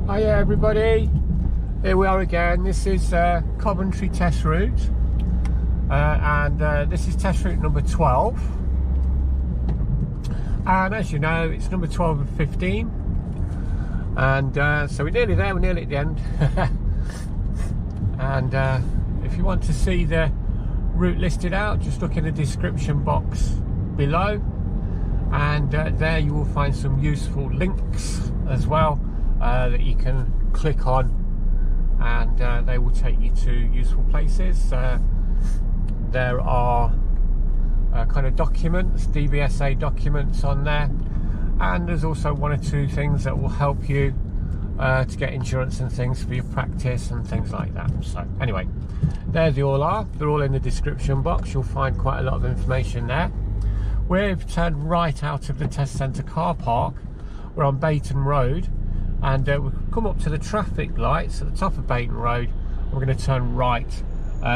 Hiya everybody, here we are again. This is Coventry Test Route and this is test route number 12, and as you know it's number 12 and 15, and so we're nearly there, we're nearly at the end. And if you want to see the route listed out, just look in the description box below, and there you will find some useful links as well that you can click on, and they will take you to useful places. There are kind of documents, DVSA documents on there, and there's also one or two things that will help you to get insurance and things for your practice and things like that. So anyway, there they all are. They're all in the description box. You'll find quite a lot of information there. We've turned right out of the test centre car park. We're on Bayton Road, and we've come up to the traffic lights at the top of Bayton Road. We're going to turn right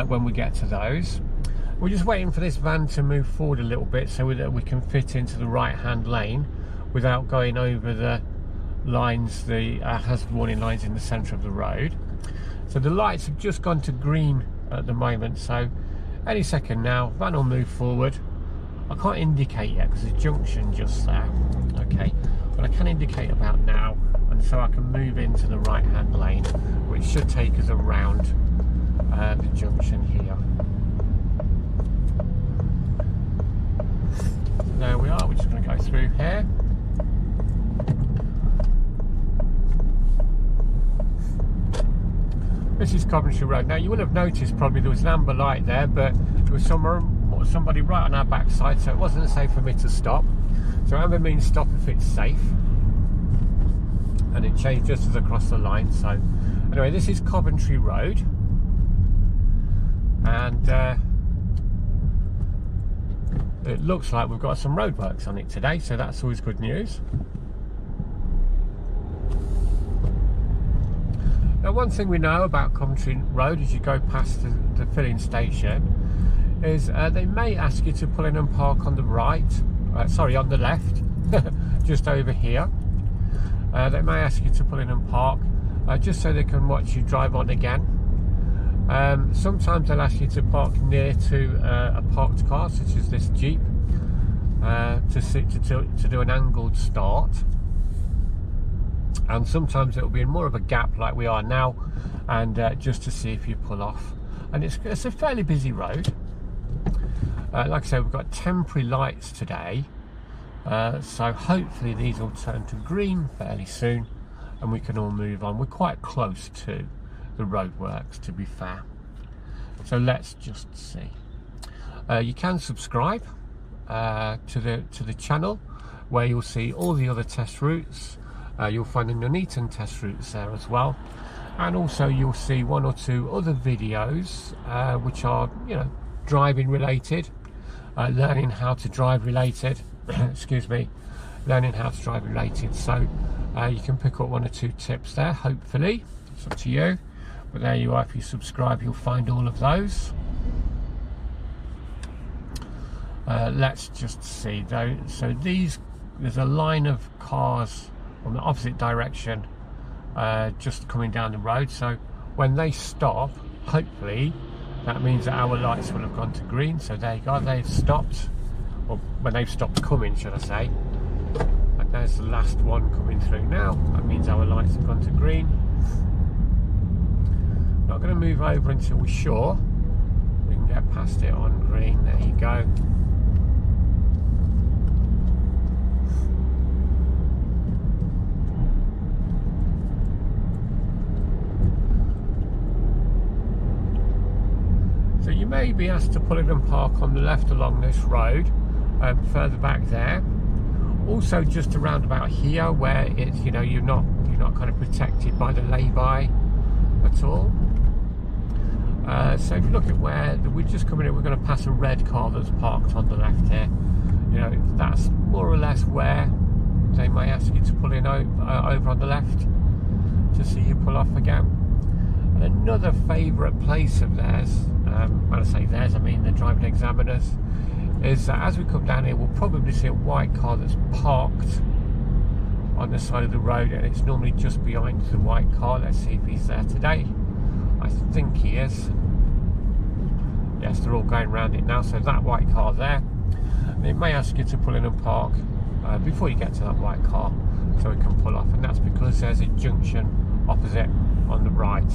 when we get to those. We're just waiting for this van to move forward a little bit so that we can fit into the right hand lane without going over the lines, the hazard warning lines in the centre of the road. So the lights have just gone to green at the moment, so any second now van will move forward. I can't indicate yet because the junction just there, okay, but I can indicate about now, and so I can move into the right hand lane, which should take us around the junction here. There we are, we're just going to go through here. This is Coventry Road. Now you will have noticed probably there was an amber light there, but there was somebody right on our backside, so it wasn't safe for me to stop. So amber means stop if it's safe, and it changed just as I crossed the line. So anyway, this is Coventry Road, and it looks like we've got some roadworks on it today, so that's always good news. Now, one thing we know about Coventry Road as you go past the filling station is they may ask you to pull in and park on the right, sorry, on the left, just over here. They may ask you to pull in and park just so they can watch you drive on again. Sometimes they'll ask you to park near to a parked car, such as this Jeep, to do an angled start. And sometimes it will be in more of a gap like we are now, and just to see if you pull off. And it's a fairly busy road. Like I said, we've got temporary lights today, so hopefully these will turn to green fairly soon and we can all move on. We're quite close to the roadworks, to be fair, so let's just see. You can subscribe to the channel, where you'll see all the other test routes. You'll find the NUNEATON test routes there as well, and also you'll see one or two other videos which are, you know, driving related, learning how to drive related. Excuse me, learning how to drive related. So you can pick up one or two tips there. Hopefully, it's up to you. But there you are. If you subscribe, you'll find all of those. Let's just see though. So there's a line of cars on the opposite direction just coming down the road, so when they stop, hopefully that means that our lights will have gone to green. So there you go, they've stopped, or when they've stopped coming, should I say. And there's the last one coming through now. That means our lights have gone to green. Not going to move over until we're sure we can get past it on green. There you go. So you may be asked to pull in and park on the left along this road, further back there. Also just around about here, where it's, you know, you're not kind of protected by the lay-by at all. So if you look at where we're just coming in, we're going to pass a red car that's parked on the left here. You know, that's more or less where they may ask you to pull in over on the left to see you pull off again. And another favourite place of theirs, when I say theirs, I mean the driving examiners, is that as we come down here, we'll probably see a white car that's parked on the side of the road, and it's normally just behind the white car. Let's see if he's there today. I think he is. Yes, they're all going around it now. So that white car there, and it may ask you to pull in and park before you get to that white car, so it can pull off, and that's because there's a junction opposite on the right,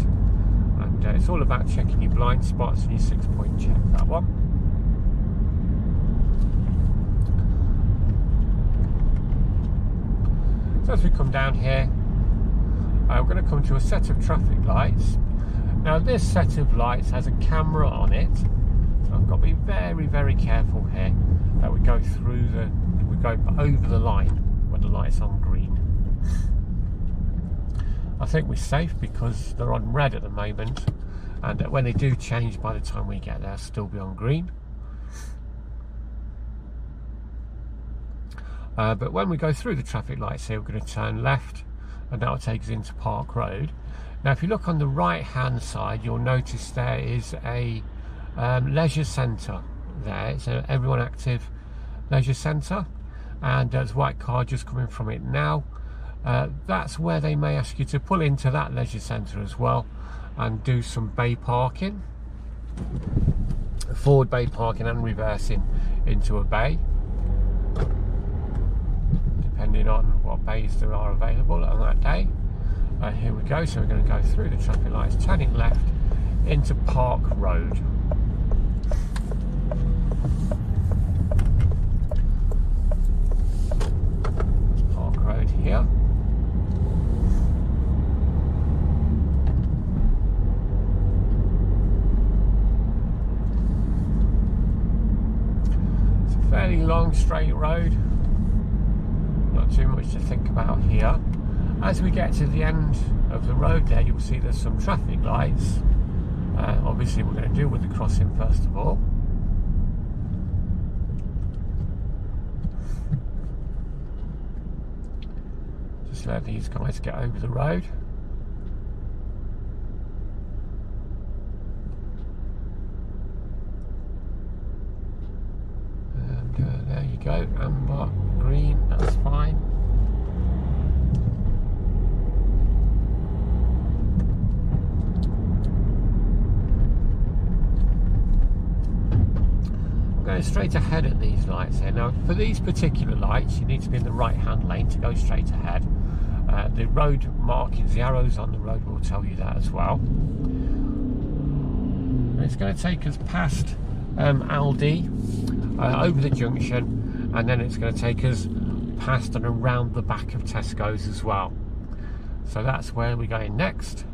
and it's all about checking your blind spots and your 6-point check, that one. So as we come down here, we're going to come to a set of traffic lights. Now this set of lights has a camera on it, so I've got to be very, very careful here that we go over the line when the light's on green. I think we're safe because they're on red at the moment, and when they do change by the time we get there, they'll still be on green. But when we go through the traffic lights here, we're going to turn left, and that will take us into Park Road. Now if you look on the right hand side, you'll notice there is a leisure centre there. It's an everyone active leisure centre, and there's a white car just coming from it now. That's where they may ask you to pull into that leisure centre as well and do some bay parking, forward bay parking and reversing into a bay, depending on what bays there are available on that day. Here we go, so we're going to go through the traffic lights, turning left into Park Road. Park Road here. It's a fairly long straight road, not too much to think about here. As we get to the end of the road there, you'll see there's some traffic lights. Obviously we're going to deal with the crossing first of all. Just let these guys get over the road. And there you go, amber, green, that's fine. Going straight ahead at these lights here. Now for these particular lights you need to be in the right hand lane to go straight ahead. The road markings, the arrows on the road will tell you that as well. And it's going to take us past Aldi, over the junction, and then it's going to take us past and around the back of Tesco's as well. So that's where we're going next.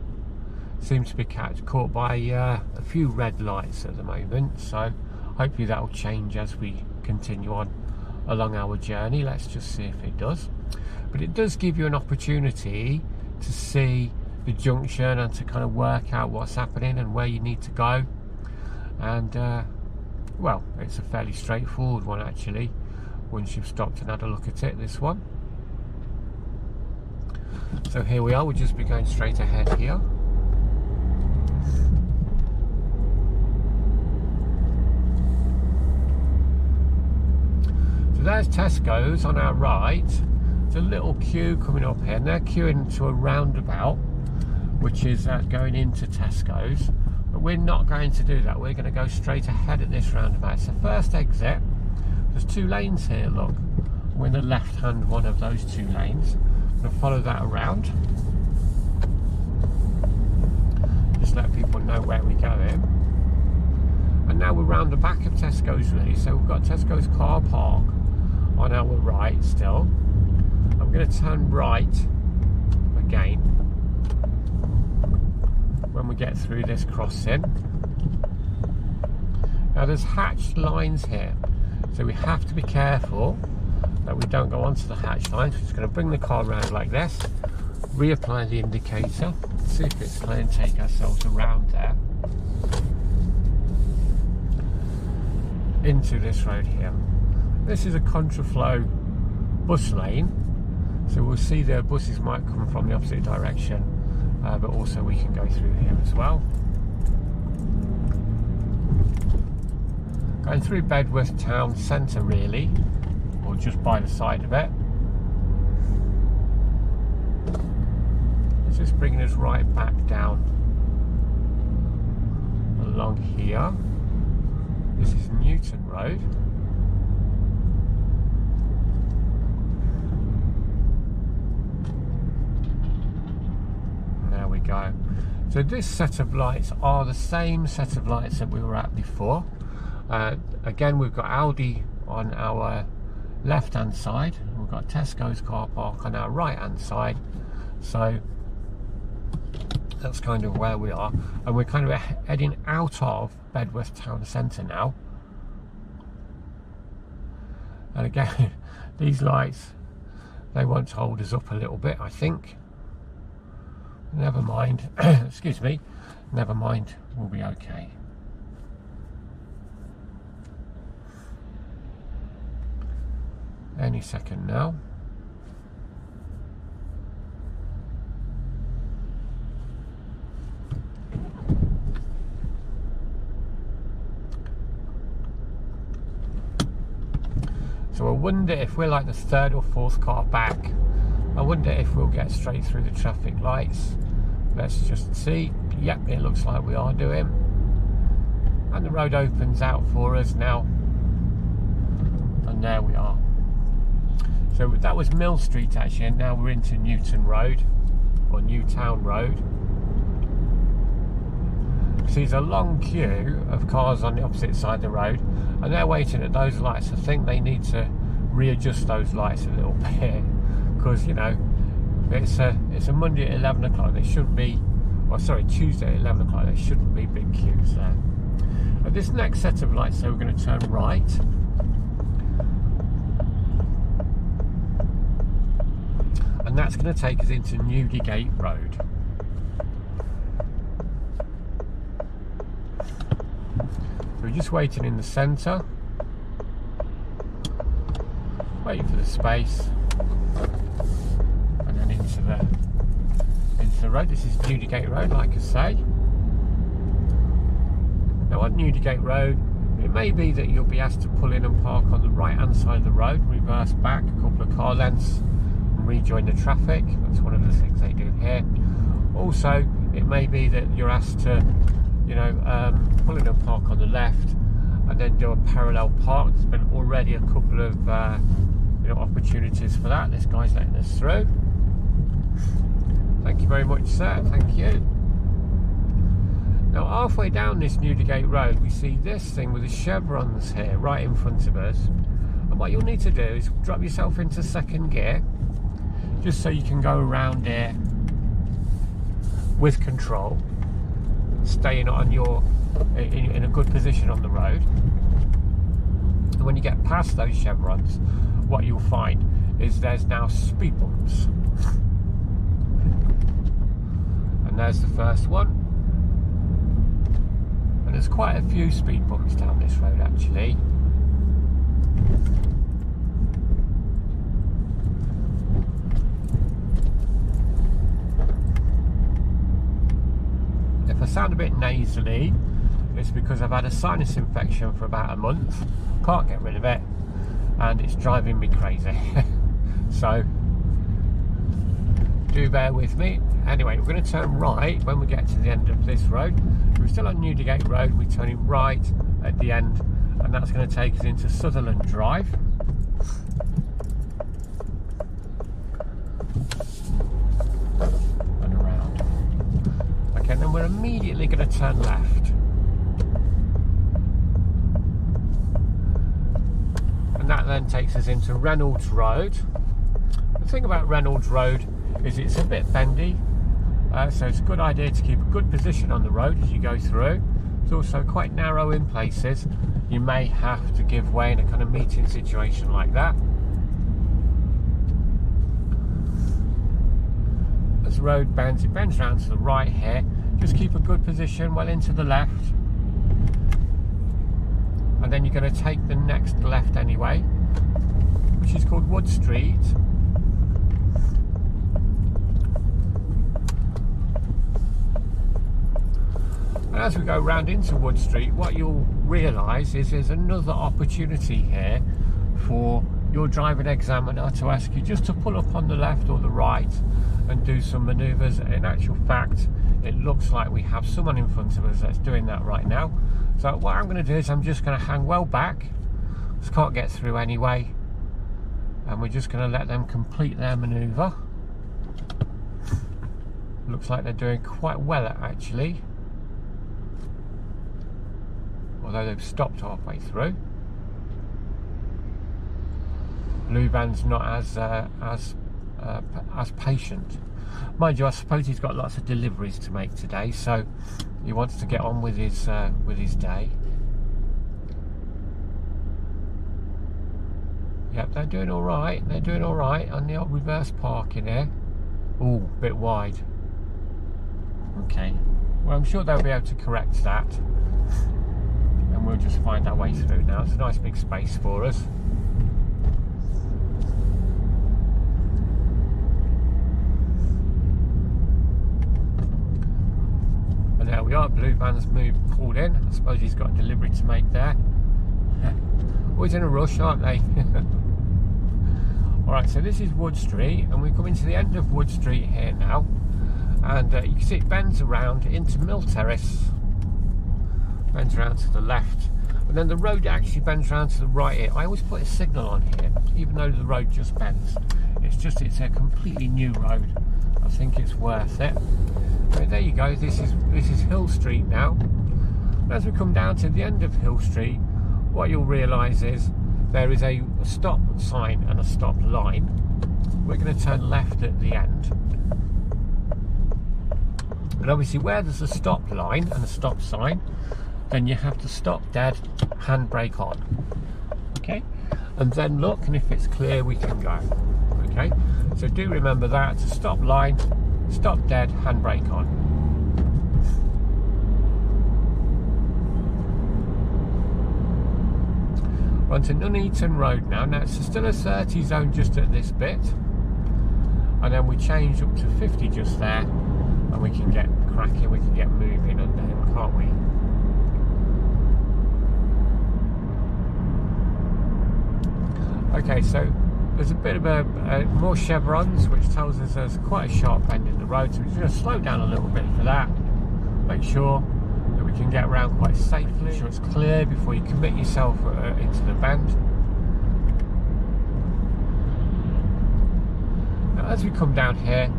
Seems to be caught by a few red lights at the moment, so hopefully that will change as we continue on along our journey. Let's just see if it does. But it does give you an opportunity to see the junction and to kind of work out what's happening and where you need to go. And well, it's a fairly straightforward one actually, once you've stopped and had a look at it, this one. So here we are, we'll just be going straight ahead here. There's Tesco's on our right. There's a little queue coming up here, and they're queuing to a roundabout, which is going into Tesco's. But we're not going to do that. We're going to go straight ahead at this roundabout. It's the first exit. There's 2 lanes here, look. We're in the left-hand one of those 2 lanes. I'm going to follow that around. Just let people know where we're going. And now we're round the back of Tesco's really. So we've got Tesco's car park on our right still. I'm going to turn right again when we get through this crossing. Now there's hatched lines here, so we have to be careful that we don't go onto the hatched lines. We're just going to bring the car around like this, reapply the indicator, see if it's going to take ourselves around there into this road here. This is a contraflow bus lane, so we'll see the buses might come from the opposite direction, but also we can go through here as well. Going through Bedworth town centre really, or just by the side of it. It's just bringing us right back down along here. This is Newton Road. There we go. So this set of lights are the same set of lights that we were at before. Again, we've got Aldi on our left hand side, we've got Tesco's car park on our right hand side, so that's kind of where we are, and we're kind of heading out of Bedworth Town Centre now. And again, these lights, they want to hold us up a little bit, I think. Never mind. Excuse me, never mind, we'll be okay. Any second now. So I wonder if we're like the third or fourth car back. I wonder if we'll get straight through the traffic lights. Let's just see. Yep, it looks like we are doing. And the road opens out for us now. And there we are. So that was Mill Street actually, and now we're into Newton Road, or NEWTOWN Road. So there's a long queue of cars on the opposite side of the road, and they're waiting at those lights. I think they need to readjust those lights a little bit, because you know it's a Monday at 11 o'clock. There shouldn't be, or sorry, Tuesday at 11 o'clock. There shouldn't be big queues there. At this next set of lights, so we're going to turn right. And that's going to take us into Newdigate Road. So we're just waiting in the centre, waiting for the space, and then into the road. This is Newdigate Road, like I say. Now on Newdigate Road, it may be that you'll be asked to pull in and park on the right hand side of the road, reverse back a couple of car lengths, rejoin the traffic. That's one of the things they do here. Also, it may be that you're asked to, you know, pull in and park on the left and then do a parallel park. There's been already a couple of you know, opportunities for that. This guy's letting us through. Thank you very much, sir. Thank you. Now halfway down this Newdigate Road, we see this thing with the chevrons here right in front of us, and what you'll need to do is drop yourself into second gear, just so you can go around here with control, staying on your in a good position on the road. And when you get past those chevrons, what you'll find is there's now speed bumps, and there's the first one, and there's quite a few speed bumps down this road actually. If I sound a bit nasally, it's because I've had a sinus infection for about a month, can't get rid of it, and it's driving me crazy. So do bear with me. Anyway, we're going to turn right when we get to the end of this road. We're still on Newdigate Road, we're turning right at the end, and that's going to take us into Sutherland Drive. And around. Okay, then we're immediately going to turn left. And that then takes us into Reynolds Road. The thing about Reynolds Road is it's a bit bendy, so it's a good idea to keep a good position on the road as you go through. It's also quite narrow in places. You may have to give way in a kind of meeting situation like that. As the road bends, it bends round to the right here. Just keep a good position well into the left, and then you're going to take the next left anyway, which is called Wood Street. And as we go round into Wood Street, what you'll realise is there's another opportunity here for your driving examiner to ask you just to pull up on the left or the right and do some manoeuvres. In actual fact, it looks like we have someone in front of us that's doing that right now. So what I'm going to do is I'm just going to hang well back. Just can't get through anyway, and we're just going to let them complete their manoeuvre. Looks like they're doing quite well actually, although they've stopped halfway through. Blue van's not as patient, mind you. I suppose he's got lots of deliveries to make today, so he wants to get on with his day. Yep, they're doing all right. They're doing all right on the old reverse parking here. Oh, bit wide. Okay, well, I'm sure they'll be able to correct that, and we'll just find our way through now. It's a nice big space for us. And there we are. Blue van's pulled in. I suppose he's got a delivery to make there. Always in a rush, aren't they? Alright, so this is Wood Street, and we're coming to the end of Wood Street here now. And you can see it bends around into Mill Terrace, bends around to the left, and then the road actually bends around to the right here. I always put a signal on here, even though the road just bends. It's a completely new road. I think it's worth it. So there you go. This is Hill Street now. And as we come down to the end of Hill Street, what you'll realise is there is a stop sign and a stop line. We're going to turn left at the end. And obviously where there's a stop line and a stop sign, then you have to stop dead, handbrake on. Okay? And then look, and if it's clear, we can go. Okay? So do remember that. It's a stop line, stop dead, handbrake on. We're on to NUNEATON Road now. Now it's still a 30 zone just at this bit. And then we change up to 50 just there. And we can get cracking, we can get moving under him, can't we? Okay, so there's a bit of more chevrons, which tells us there's quite a sharp bend in the road, so we're just going to slow down a little bit for that. Make sure that we can get around quite safely. Make sure it's clear before you commit yourself into the bend. Now, as we come down here,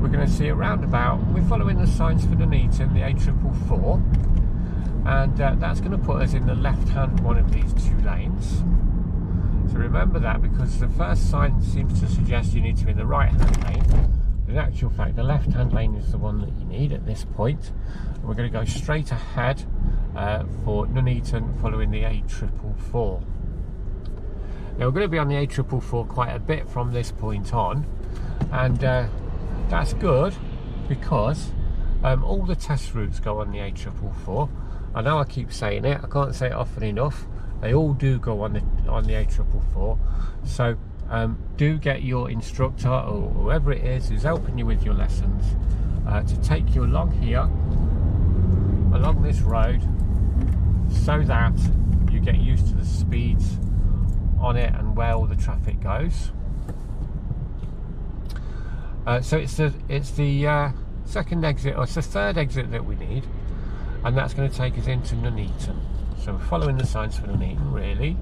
we're going to see a roundabout. We're following the signs for NUNEATON, the A444, and that's going to put us in the left-hand one of these two lanes. So remember that, because the first sign seems to suggest you need to be in the right-hand lane. In actual fact, the left-hand lane is the one that you need at this point. And we're going to go straight ahead for NUNEATON, following the A444. Now we're going to be on the A444 quite a bit from this point on, and that's good, because all the test routes go on the A444. I know I keep saying it, I can't say it often enough. They all do go on the A444. So do get your instructor or whoever it is who's helping you with your lessons to take you along here, along this road, so that you get used to the speeds on it and where all the traffic goes. So it's the second exit, or it's the third exit that we need, and that's going to take us into NUNEATON. So we're following the signs for NUNEATON, really.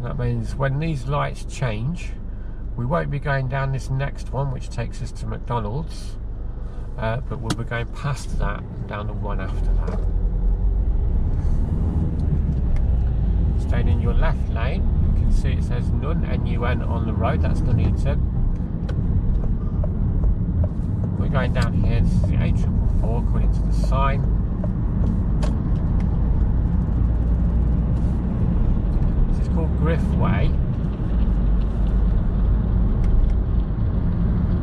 That means when these lights change, we won't be going down this next one, which takes us to McDonald's, but we'll be going past that and down the one after that. Staying in your left lane, you can see it says NUN, N-U-N on the road, that's NUNEATON. We're going down here, this is the A444 according to the sign. This is called Griff Way.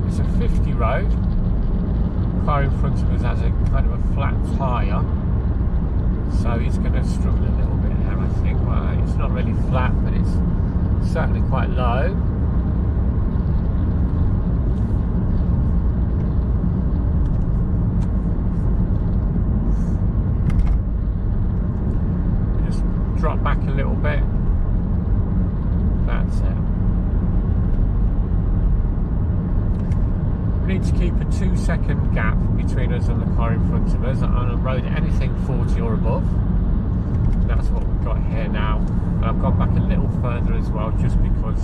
It's a 50 road. The car in front of us has a kind of a flat tyre, so he's going to struggle a little bit here, I think. Well, it's not really flat, but it's certainly quite low. need to keep a 2-second gap between us and the car in front of us on a road anything 40 or above. And that's what we've got here now. And I've gone back a little further as well, just because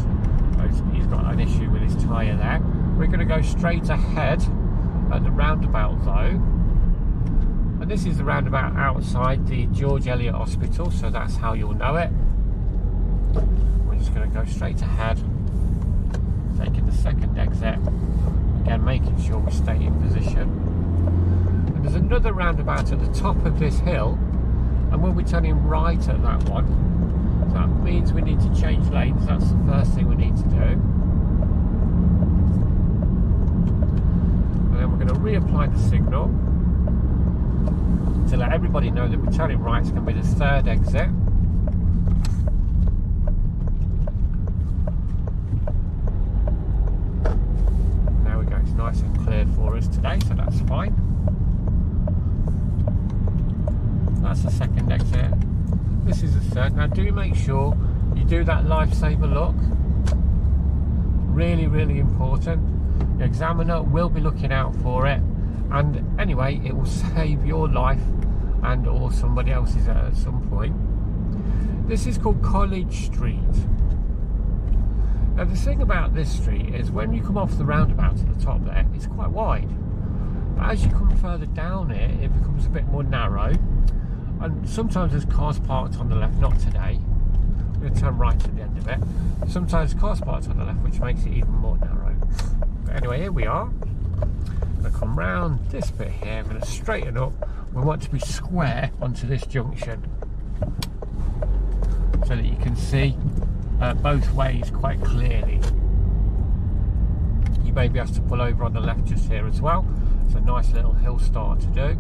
he's got an issue with his tyre there. We're going to go straight ahead at the roundabout though. And this is the roundabout outside the George Eliot Hospital, so that's how you'll know it. We're just going to go straight ahead, taking the second exit. Again, making sure we stay in position. And there's another roundabout at the top of this hill, and we'll be turning right at that one. So that means we need to change lanes. That's the first thing we need to do. And then we're going to reapply the signal to let everybody know that we're turning right. It's going to be the third exit. There we go, it's nice and clear for us today, so that's fine. That's the second exit. This is the third. Now do make sure you do that lifesaver look. Really, really important. The examiner will be looking out for it, and anyway, it will save your life and or somebody else's at some point. This is called College Street. Now the thing about this street is when you come off the roundabout at the top there, it's quite wide. But as you come further down it becomes a bit more narrow, and sometimes there's cars parked on the left. Not today, we're going to turn right at the end of it. Sometimes cars parked on the left, which makes it even more narrow. But anyway, here we are. I'm going to come round this bit here. I'm going to straighten up. We want to be square onto this junction so that you can see both ways quite clearly. You maybe have to pull over on the left just here as well. It's a nice little hill start to do,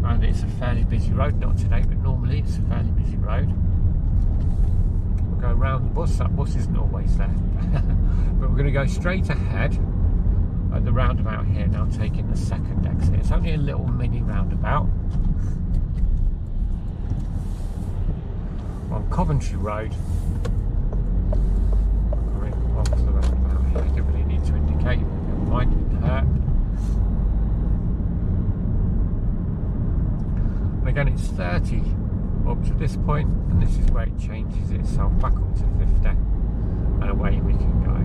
and it's a fairly busy road. Not today, but normally it's a fairly busy road. We'll go around the bus. That bus isn't always there. But we're going to go straight ahead at the roundabout here now, taking the second exit. It's only a little mini roundabout on Coventry Road. Coming off the roundabout here. I don't really need to indicate, never mind, it didn't hurt. And again, it's 30 up to this point, and this is where it changes itself back up to 50, and away we can go.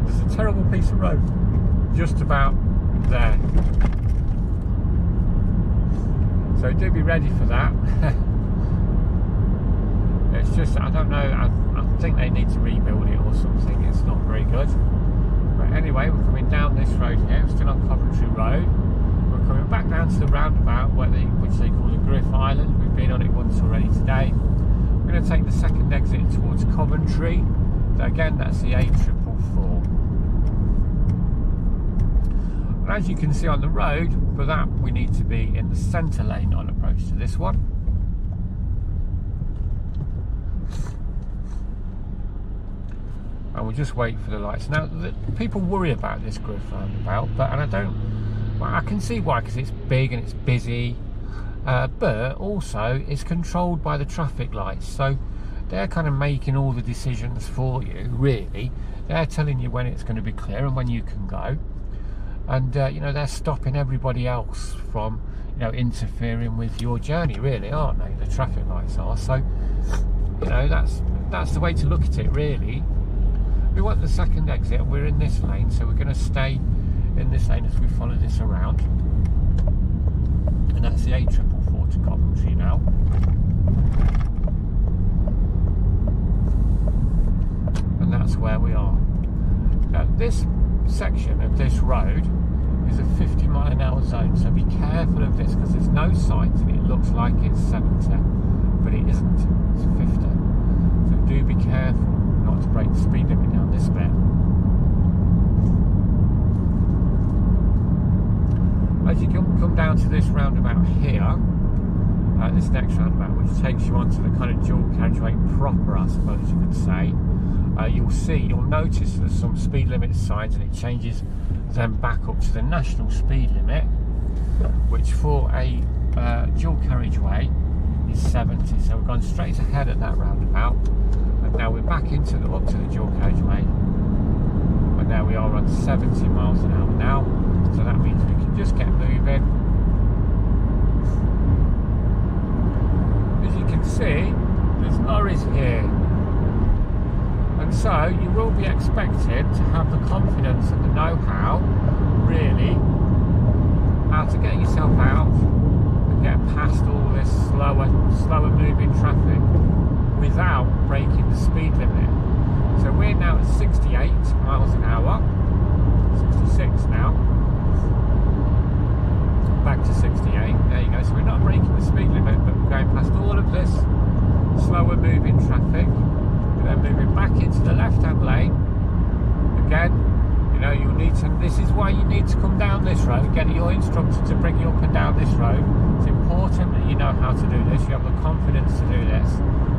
There's a terrible piece of road just about there, so do be ready for that. It's just, I don't know, I think they need to rebuild it or something. It's not very good. But anyway, we're coming down this road here. We're still on Coventry Road. We're coming back down to the roundabout which they call the Griff Island. We've been on it once already today. We're going to take the second exit towards Coventry. Again, that's the A444. And as you can see on the road, for that we need to be in the centre lane on approach to this one. And we'll just wait for the lights. Now, people worry about this Griff roundabout, I can see why, because it's big and it's busy, but also it's controlled by the traffic lights. So they're kind of making all the decisions for you, really. They're telling you when it's going to be clear and when you can go. And, you know, they're stopping everybody else from, you know, interfering with your journey, really, aren't they? The traffic lights are. So, you know, that's the way to look at it, really. We want the second exit. We're in this lane, so we're going to stay in this lane as we follow this around. And that's the A444 to Coventry now. And that's where we are. Now, this section of this road is a 50-mile-an-hour zone, so be careful of this, because there's no signs and it looks like it's 70, but it isn't. It's 50. So do be careful not to break the speed limit down this bit. As you come down to this roundabout here, this next roundabout, which takes you onto the kind of dual carriageway proper, I suppose you could say, you'll notice there's some speed limit signs, and it changes them back up to the national speed limit. which for a dual carriageway is 70. So we've gone straight ahead at that roundabout, and now we're back into up to the dual carriageway, and now we are on 70 miles an hour now. So that means we can just get moving. As you can see, there's lorries here, and so you will be expected to have the confidence and the know-how, really, how to get yourself out and get past all this slower moving traffic without breaking the speed limit. So we're now at 68 miles an hour, 66 now, back to 68, there you go. So we're not breaking the speed limit, but we're going past all of this slower moving traffic. We're then moving back into the left-hand lane. Again, you know, you'll need to, this is why you need to come down this road, get your instructor to bring you up and down this road. It's important that you know how to do this, you have the confidence to do this,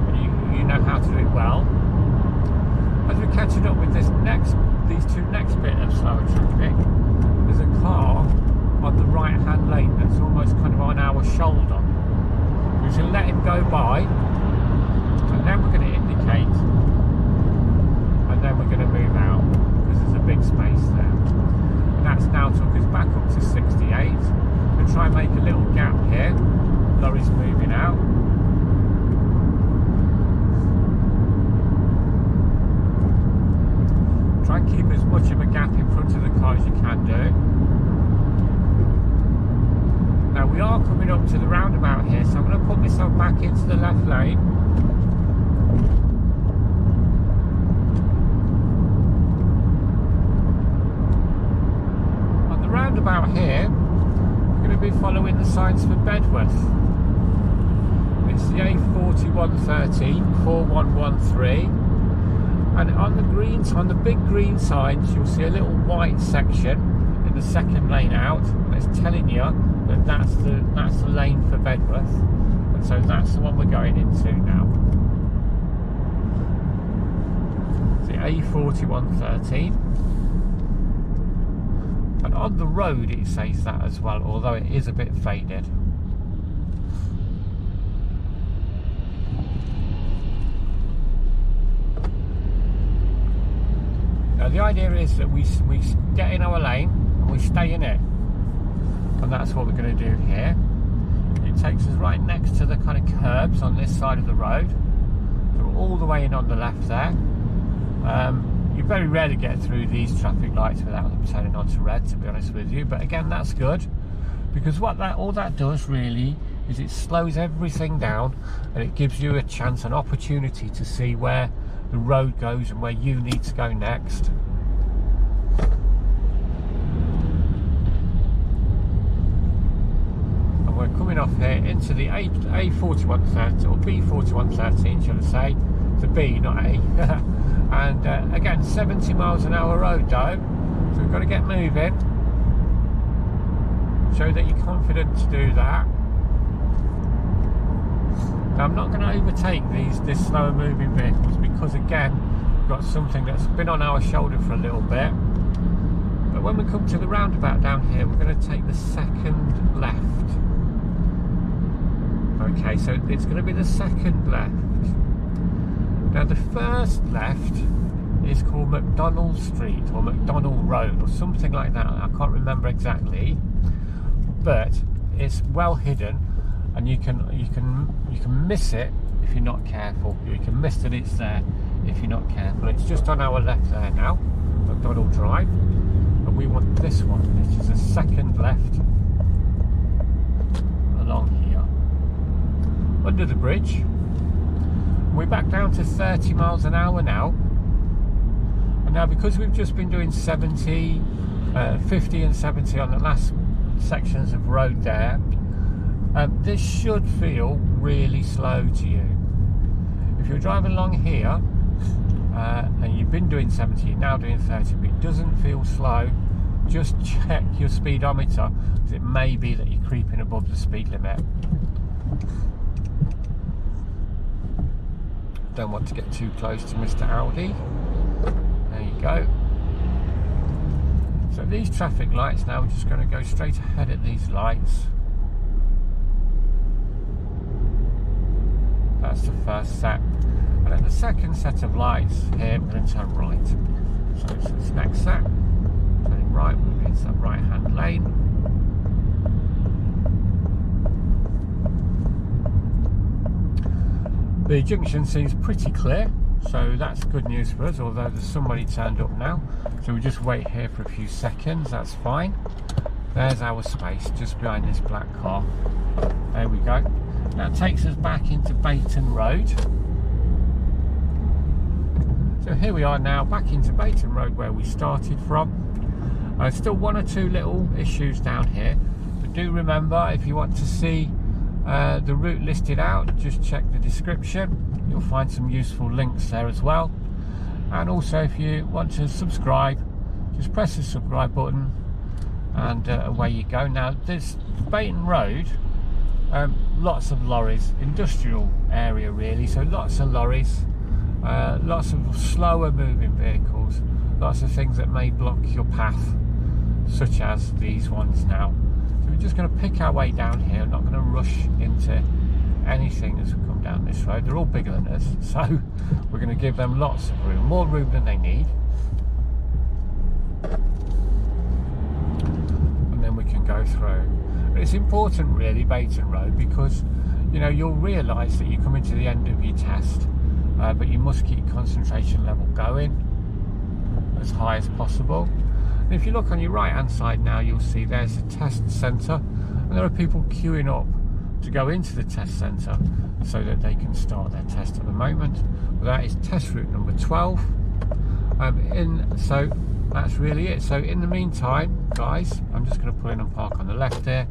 and you know how to do it well. As we're catching up with these two next bit of slower traffic, there's a car on the right hand lane that's almost kind of on our shoulder. We should let him go by, and then we're going to indicate, and then we're going to move out, because there's a big space there. And that's now took us back up to 68. We'll try and make a little gap here. Lorry's moving out. Try and keep as much of a gap in front of the car as you can do. Now we are coming up to the roundabout here, so I'm going to put myself back into the left lane. On the roundabout here, we're going to be following the signs for Bedworth. It's the A4113, 4113. And on the greens, on the big green signs, you'll see a little white section in the second lane out, and it's telling you that that's the lane for Bedworth, and so that's the one we're going into now. It's the A4113, and on the road it says that as well, although it is a bit faded. Now the idea is that we get in our lane and we stay in it, and that's what we're going to do here. It takes us right next to the kind of curbs on this side of the road, so we're all the way in on the left there. You very rarely get through these traffic lights without them turning on to red, to be honest with you, but again that's good, because what all that does really is it slows everything down, and it gives you a chance, an opportunity to see where the road goes and where you need to go next. And we're coming off here into the A4113, or B4113 should I say. It's a B, not A. And again, 70 miles an hour road though, so we've got to get moving. Show that you're confident to do that. Now, I'm not going to overtake this slower moving vehicles, because again we've got something that's been on our shoulder for a little bit. But when we come to the roundabout down here, we're going to take the second left. Okay, so it's going to be the second left. Now the first left is called McDonald Street or McDonald Road or something like that. I can't remember exactly, but it's well hidden, and you can miss it if you're not careful. You can miss that it's there if you're not careful. It's just on our left there now, McDonald Drive, and we want this one, which is the second left along here under the bridge. We're back down to 30 miles an hour now, and now because we've just been doing 50 and 70 on the last sections of road there, this should feel really slow to you. If you're driving along here and you've been doing 70, you're now doing 30, but it doesn't feel slow, just check your speedometer, because it may be that you're creeping above the speed limit. Don't want to get too close to Mr. Audi. There you go. So these traffic lights now, we're just going to go straight ahead at these lights. That's the first set. And then the second set of lights here, we're going to turn right. So it's this next set. Turning right, moving into that right hand lane. The junction seems pretty clear, so that's good news for us, although there's somebody turned up now. So we just wait here for a few seconds, that's fine. There's our space, just behind this black car. There we go. That takes us back into Bayton Road. So here we are now, back into Bayton Road where we started from. Still one or two little issues down here, but do remember, if you want to see the route listed out, just check the description. You'll find some useful links there as well. And also, if you want to subscribe, just press the subscribe button and away you go. Now this Bayton Road, lots of lorries, industrial area really, so lots of lorries, lots of slower moving vehicles, lots of things that may block your path, such as these ones now. So we're just going to pick our way down here, not going to rush into anything as we come down this road. They're all bigger than us, so we're going to give them lots of room, more room than they need. And then we can go through. But it's important really, Bayton Road, because you know, you'll realise that you're coming to the end of your test, but you must keep concentration level going as high as possible. And if you look on your right hand side now, you'll see there's a test centre, and there are people queuing up to go into the test centre so that they can start their test at the moment. But that is test route number 12. So that's really it. So in the meantime, guys, I'm just going to pull in and park on the left here.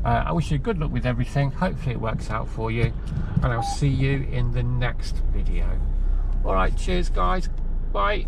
I wish you good luck with everything. Hopefully it works out for you, and I'll see you in the next video. All right, cheers guys, bye.